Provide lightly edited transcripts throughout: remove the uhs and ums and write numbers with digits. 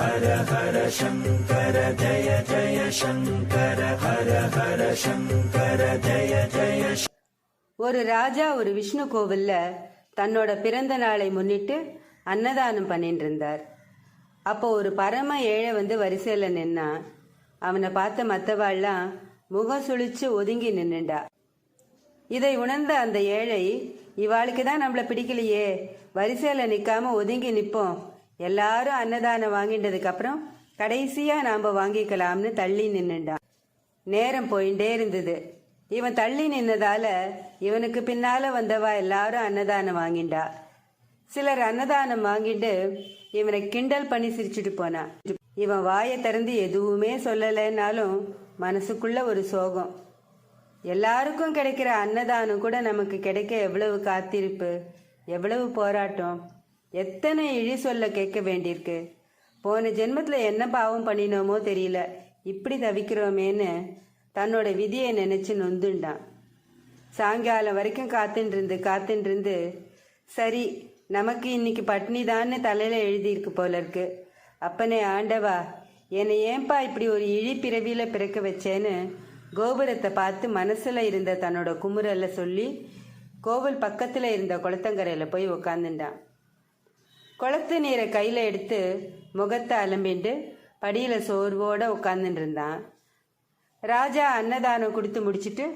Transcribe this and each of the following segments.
ஹர ஹர சங்கர ஜய ஜய சங்கர ஹர ஹர சங்கர ஜய ஜய. ஒரு ராஜா ஒரு விஷ்ணு கோவில்ல தன்னோட பிறந்த நாளை முன்னிட்டு அன்னதானம் பண்ணிட்டு இருந்தார். அப்போ ஒரு பரம ஏழை வந்து வரிசையில நின்னா. அவனை பார்த்த மற்றவாள்லாம் முகம் சுழிச்சு ஒதுங்கி நின்னுண்டா. இதை உணர்ந்த அந்த ஏழை, இவாளுக்கு தான் நம்மளை பிடிக்கலையே, வரிசையில நிக்காம ஒதுங்கி நிப்போம், எல்லாரும் அன்னதானம் வாங்கிட்டதுக்கு அப்புறம் கடைசியா நாம வாங்கிக்கலாம்னு தள்ளி நின்னுண்டான். நேரம் போயிட்டே இருந்தது. இவன் தள்ளி நின்னதால இவனுக்கு பின்னால வந்தவா எல்லாரும் அன்னதானம் வாங்கிண்டா. சிலர் அன்னதானம் வாங்கிட்டு இவனை கிண்டல் பண்ணி சிரிச்சுட்டு போனான். இவன் வாயை திறந்து எதுவுமே சொல்லலைன்னாலும் மனசுக்குள்ள ஒரு சோகம். எல்லாருக்கும் கிடைக்கிற அன்னதானம் கூட நமக்கு கிடைக்க எவ்வளவு காத்திருப்பு, எவ்வளவு போராட்டம், எத்தனை இழி சொல்ல கேட்க வேண்டியிருக்கு. போன ஜென்மத்துல என்ன பாவம் பண்ணினோமோ தெரியல, இப்படி தவிக்கிறோமேன்னு தன்னோட விதியை நினைச்சு நொந்துண்டான். சாயங்காலம் வரைக்கும் காத்துட்டு இருந்து சரி நமக்கு இன்னைக்கு பட்னி தான்னு தலையில எழுதியிருக்கு போல இருக்கு. அப்பனே ஆண்டவா, என்னை ஏன்பா இப்படி ஒரு இழி பிறவியில பிறக்க வச்சேன்னு கோபுரத்தை பார்த்து மனசுல இருந்த தன்னோட குமுறல சொல்லி கோவில் பக்கத்துல இருந்த குளத்தங்கரையில போய் உக்காந்துட்டான். குளத்து நீரை கையில எடுத்து முகத்தை அலம்பிண்டு படியில சோர்வோட உட்காந்துட்டு இருந்தான். ராஜா அன்னதானம் கொடுத்து முடிச்சுட்டு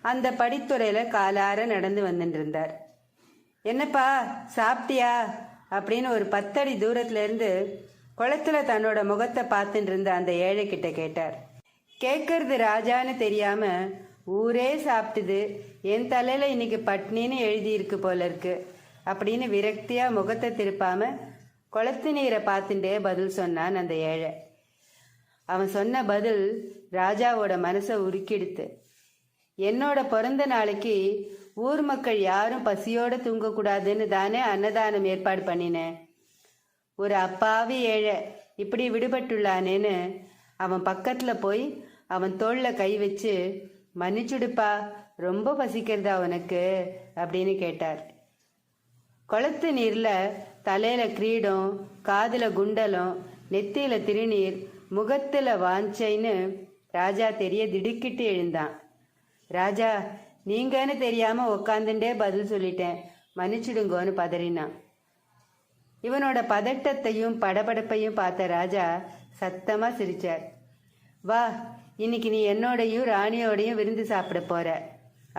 அந்த படித்துறையில காலார நடந்து வந்துட்டு இருந்தார். என்னப்பா சாப்பிட்டியா அப்படின்னு ஒரு 10 அடி தூரத்துல இருந்து குளத்துல தன்னோட முகத்தை பார்த்துட்டு இருந்த அந்த ஏழை கிட்ட கேட்டார். கேட்கறது ராஜான்னு தெரியாம, ஊரே சாப்பிட்டுது, என் தலையில இன்னைக்கு பட்னின்னு எழுதியிருக்கு போல இருக்கு அப்படின்னு விரக்தியா முகத்தை திருப்பாம குளத்து நீரை பார்த்துட்டே பதில் சொன்னான் அந்த ஏழை. அவன் சொன்ன பதில் ராஜாவோட மனசை உருக்கிடுத்து. என்னோட பிறந்த நாளைக்கு ஊர் மக்கள் யாரும் பசியோட தூங்கக்கூடாதுன்னு தானே அன்னதானம் ஏற்பாடு பண்ணினேன். ஒரு அப்பாவி ஏழை இப்படி விடுபட்டுள்ளானேன்னு அவன் பக்கத்துல போய் அவன் தோள்ல கை வச்சு, மன்னிச்சுடுப்பா, ரொம்ப பசிக்கிறதா உனக்கு அப்படின்னு கேட்டார். குளத்து நீர்ல தலையில கிரீடம், காதுல குண்டலம், நெத்தியில திருநீர், முகத்துல வாஞ்சைன்னு ராஜா தெரிய திடுக்கிட்டு எழுந்தான். ராஜா, நீங்கன்னு தெரியாம உக்காந்துட்டே பதில் சொல்லிட்டேன், மன்னிச்சிடுங்கோன்னு பதறினான். இவனோட பதட்டத்தையும் படபடப்பையும் பார்த்த ராஜா சத்தமா சிரிச்சார். வா, இன்னைக்கு நீ என்னோடையும் ராணியோடையும் விருந்து சாப்பிட போற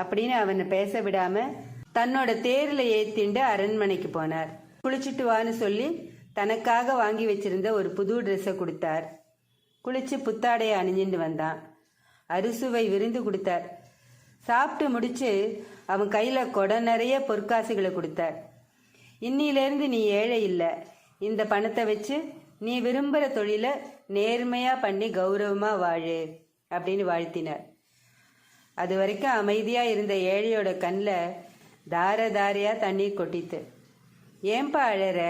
அப்படின்னு அவனை பேச விடாம தன்னோட தேர்ல ஏத்திண்டு அரண்மனைக்கு போனார். குளிச்சுட்டு வான்னு சொல்லி தனக்காக வாங்கி வச்சிருந்த ஒரு புது ட்ரெஸ்ஸை கொடுத்தார். குளிச்சு புத்தாடைய அணிஞ்சிட்டு வந்தான். அறுசுவை விருந்து கொடுத்தார். சாப்பிட்டு முடிச்சு அவன் கையில கொடை நிறைய பொற்காசுகளை கொடுத்தார். இன்னிலிருந்து நீ ஏழை இல்லை, இந்த பணத்தை வச்சு நீ விரும்புகிற தொழிலை நேர்மையா பண்ணி கௌரவமா வாழு அப்படின்னு வாழ்த்தினார். அது வரைக்கும் அமைதியா இருந்த ஏழையோட கண்ணில் தார தாரையா தண்ணீர் கொட்டித்து. ஏன்பா அழற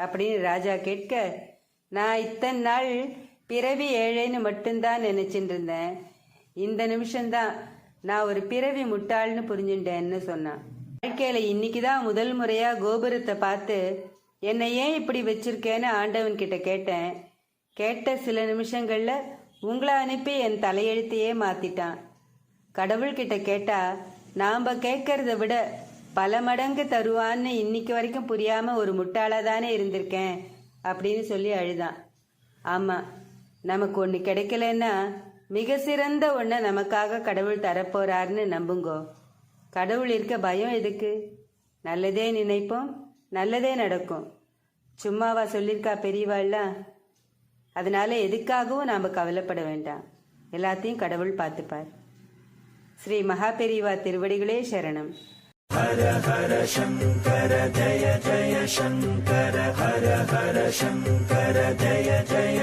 அப்படின்னு ராஜா கேட்க, நான் இத்தனை நாள் பிறவி ஏழைன்னு மட்டும்தான் நினைச்சிட்டு இருந்தேன், இந்த நிமிஷம்தான் நான் ஒரு பிறவி முட்டாள்னு புரிஞ்சுட்டேன்னு சொன்னான். வாழ்க்கையில இன்னைக்குதான் முதல் முறையா கோபுரத்தை பார்த்து என்னை ஏன் இப்படி வச்சிருக்கேன்னு ஆண்டவன் கிட்ட கேட்டேன். கேட்ட சில நிமிஷங்கள்ல உங்களை அனுப்பி என் தலையெழுத்தையே மாத்திட்டான். கடவுள்கிட்ட கேட்டா நாம கேட்கறத விட பல மடங்கு தருவான்னு இன்னைக்கு வரைக்கும் புரியாம ஒரு முட்டாளா தானே இருந்திருக்கேன் அப்படின்னு சொல்லி அழுதான். ஆமா, நமக்கு ஒன்று கிடைக்கலன்னா மிக சிறந்த ஒன்றை நமக்காக கடவுள் தரப்போறாருன்னு நம்புங்கோ. கடவுள் இருக்க பயம் எதுக்கு? நல்லதே நினைப்போம், நல்லதே நடக்கும். சும்மாவா சொல்லியிருக்கா பெரியவாள்லாம்? அதனால எதுக்காகவும் நாம் கவலைப்பட வேண்டாம், எல்லாத்தையும் கடவுள் பார்த்துப்பார். ஸ்ரீ மகாபெரிவா திருவடிகளே சரணம். ஹர ஹர சங்கர ஜய ஜய சங்கர ஹர ஹர சங்கர ஜய ஜய